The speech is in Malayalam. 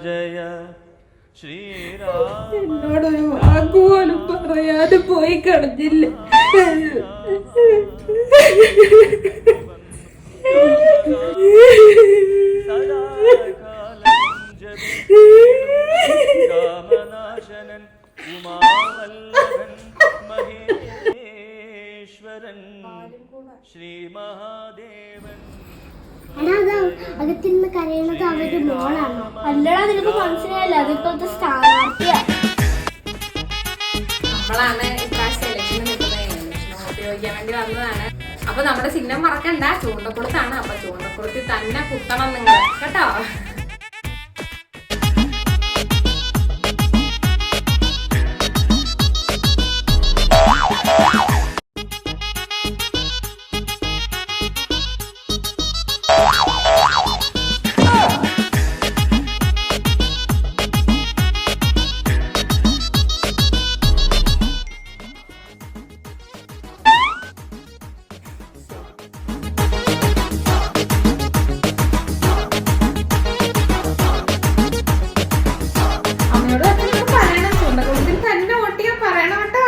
ജയ ശ്രീരാമ. എന്നോടൊരു വാക്കുപോലും പറയാതെ പോയി കളഞ്ഞില്ല. കാമനാശനൻ ഉമാവല്ലഭൻ മഹേശ്വരൻ ശ്രീ മഹാദേവൻ. അകത്തിരുന്ന് കരയണത് അവരുടെ മോളാണ്. അല്ലടാ, നിനക്ക് മനസ്സിലായില്ല, അതിപ്പോഴത്തെ സ്ഥാനാർത്ഥിയാ. നമ്മളാണ് ഇപ്രാവശ്യം ഇലക്ഷന് നിൽക്കുന്നത്, വോട്ട് ചോദിക്കാൻ വേണ്ടി വന്നതാണ്. അപ്പൊ നമ്മുടെ ചിഹ്നം മറക്കണ്ട, ചൂണ്ടക്കുളത്താണ്. അപ്പൊ ചൂണ്ടക്കുളത്തിൽ തന്നെ കുത്തണം നിങ്ങൾ കേട്ടോ. അമ്മയോട് പറയണം, ചൂണ്ടക്കുളത്തിൽ തന്നെ വോട്ട് ചെയ്യാൻ പറയണം കേട്ടോ.